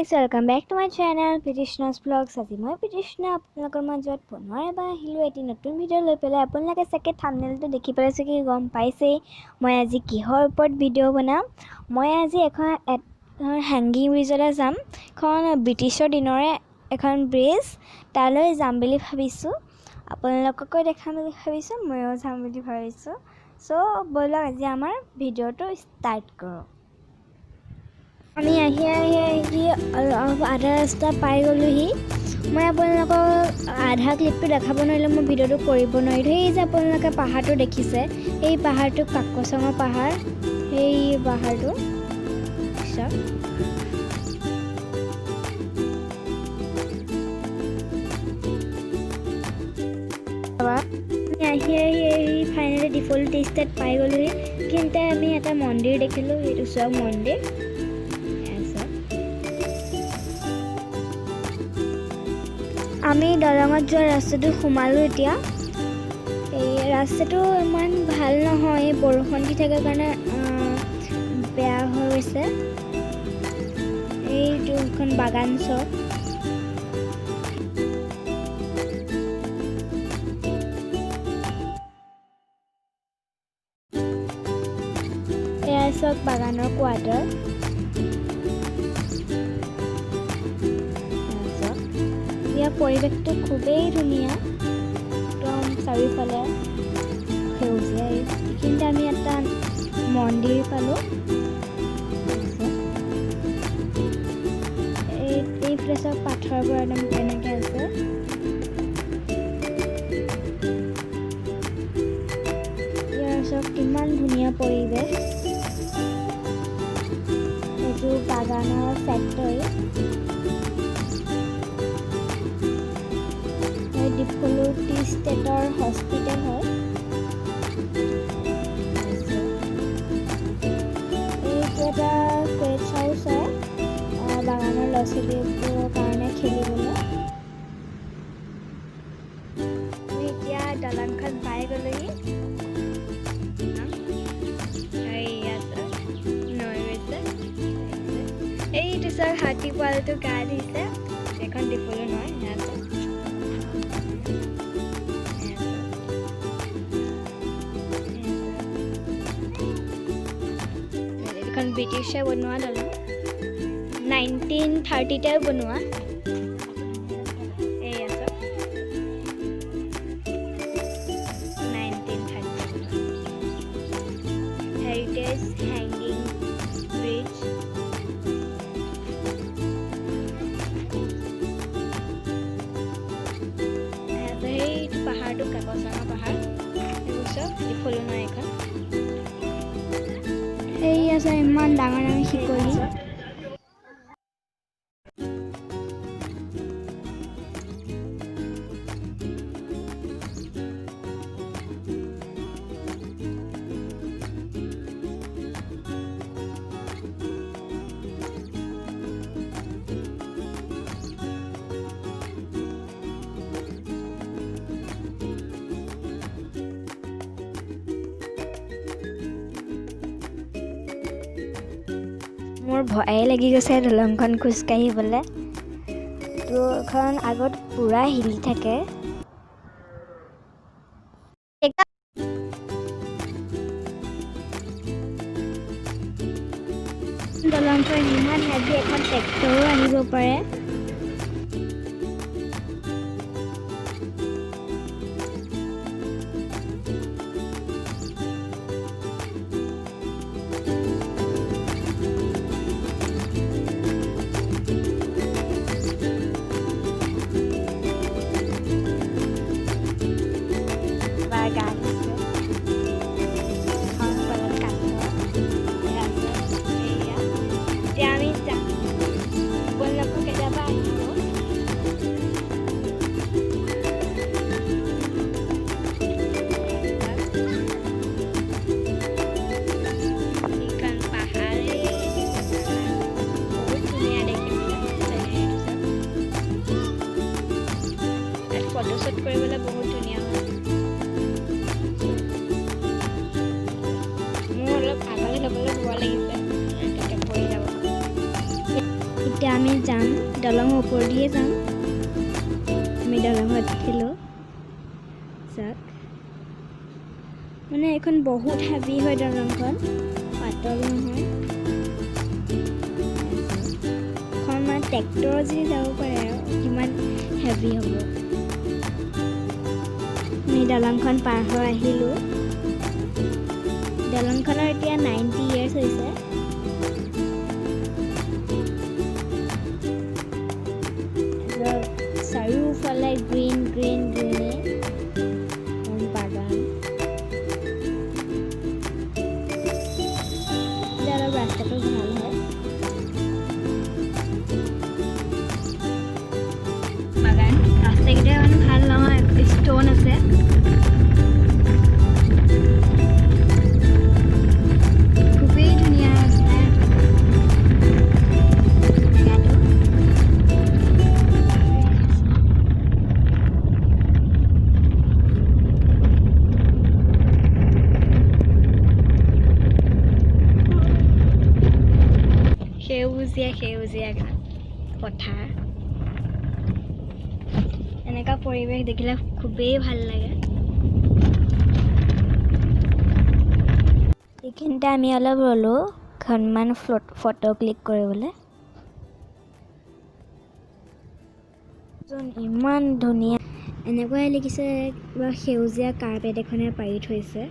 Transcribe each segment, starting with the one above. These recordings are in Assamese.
guys, welcome back to my channel Pritishna's Vlogs. আজি মই Pritishna আপোনালোকৰ মাজত পুনৰ এবাৰ আহিলো এটি নতুন ভিডিও লৈ পেলাই। আপোনালোকে চাগে থাম্বনেলটো দেখি পেলাইছে কি গম পাইছে মই আজি কিহৰ ওপৰত ভিডিও বনাম। মই আজি এখন হ্যাঙ্গিং ব্ৰিজলৈ যাম। এখন ব্ৰিটিছৰ দিনৰে এখন ব্ৰিজ, তালৈ যাম বুলি ভাবিছো। আপোনালোককো দেখাম বুলি ভাবিছো, ময়ো যাম বুলি ভাবিছো। সো বলক আজি আমাৰ ভিডিওটো ষ্টাৰ্ট কৰোঁ। আমি আহি আধা ৰাস্তা পাই গ'লোহি। মই আপোনালোকক আধা ক্লিপটো দেখাব নোৱাৰিলোঁ, মই ভিডিঅ'টো কৰিব নোৱাৰিলোঁ। সেই যে আপোনালোকে পাহাৰটো দেখিছে, এই পাহাৰটো কাকচঙৰ পাহাৰ। সেই পাহাৰটো চাওক। আমি আহি ফাইনেলি ডিফল্ট ষ্টেট পাই গ'লোহি। কিন্তু আমি এটা মন্দিৰ দেখিলোঁ, এইটো চাওক মন্দিৰ। আমি দলঙত যোৱা ৰাস্তাটো সোমালোঁ এতিয়া। এই ৰাস্তাটো ইমান ভাল নহয়, বৰষুণ দি থকাৰ কাৰণে বেয়া হৈ গৈছে। এইটো এখন বাগান চক। এয়া চক বাগানৰ কোৱাৰ্টাৰ। ইয়াৰ পৰিৱেশটো খুবেই ধুনীয়া, একদম চাৰিওফালে সেউজীয়া। এইখিনিতে আমি এটা মন্দিৰ পালোঁ। এই প্লেচৰ পাথৰবোৰ একদম কেনেকৈ আছে। ইয়াৰ চব কিমান ধুনীয়া পৰিৱেশ। এইটো বাগানৰ ফেক্টৰী। ডিফলো টি ষ্টেটৰ হস্পিটেল হয়। এইটো এটা ক্ৰেটছ হাউচ হয়, বাগানৰ ল'ৰা ছোৱালীবোৰৰ কাৰণে খেলিবলৈ। আমি এতিয়া দলংখন পাই গ'লোহি। এইটো চাওক, হাতী পোৱালিটো গা ধুইছে। এখন ডিফলো নহয়, এখন ব্ৰিটিছে বনোৱা দলং, 1930তে বনোৱা। এই আছে 1930 হেৰিটেজ হ্যাঙ্গিং ব্ৰিজ। এইটো পাহাৰটো কাকচঙা পাহাৰ। এইবোৰ চব ডিফলো নহয় এখন। এই আছে ইমান ডাঙৰ ডাঙৰ শিকলি। মোৰ ভয়ে লাগি গৈছে দলংখন খোজকাঢ়িবলৈ। তো এখন আগত পুৰা হিলি থাকে। দলংখন ইমান হেভি, এখন ট্ৰেক্টৰো আহিব পাৰে। আমি যাম দলঙৰ ওপৰেদিয়ে যাম আমি দলঙত উঠিলোঁ চাওক মানে এখন বহুত হেভি হয় দলংখন পাতল নহয় এখন মানে ট্ৰেক্টৰ যদি যাব পাৰে আৰু কিমান হেভি হ'ব আমি দলংখন পাৰ হৈ আহিলোঁ দলংখনৰ এতিয়া 90 years হৈছে চাৰিওফালে গ্ৰীণ বাগান এতিয়া অলপ ৰাস্তাটো ভাল হয় বাগান ৰাস্তাকেইটা মানে ভাল নহয় ষ্ট'ন আছে খুবেই ধুনীয়া ৰাস্তা জেগাটো সেউজীয়া পথাৰ এনেকুৱা পৰিৱেশ দেখিলে খুবেই ভাল লাগে এইখিনিতে আমি অলপ ৰ'লোঁ এখনমান ফটো ক্লিক কৰিবলৈ ইমান ধুনীয়া এনেকুৱাই লাগিছে কিবা সেউজীয়া কাৰ্পেট এখনে পাৰি থৈছে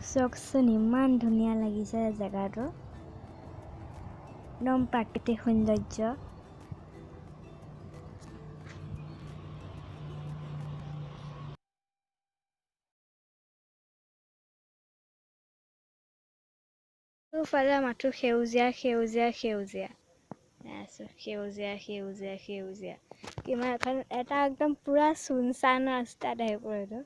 চাওকচোন ইমান ধুনীয়া লাগিছে জেগাটো একদম প্ৰাকৃতিক সৌন্দৰ্য ফালে মাথো সেউজীয়া কিমান এখন এটা একদম পুৰা চুনচান ৰাস্তা টাইপৰ এইটো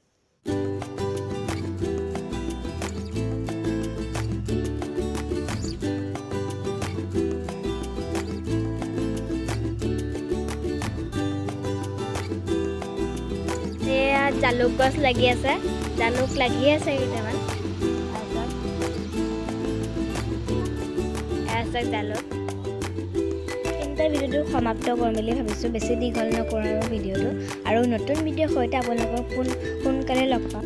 জালুক গছ লাগি আছে জালুক লাগি আছে কেইটামান জালুক কিন্তু ভিডিঅ'টো সমাপ্ত কৰিম বুলি ভাবিছোঁ বেছি দীঘল নকৰোঁ ভিডিঅ'টো আৰু নতুন ভিডিঅ'ৰ সৈতে আপোনালোকক সোনকালে লগ পাম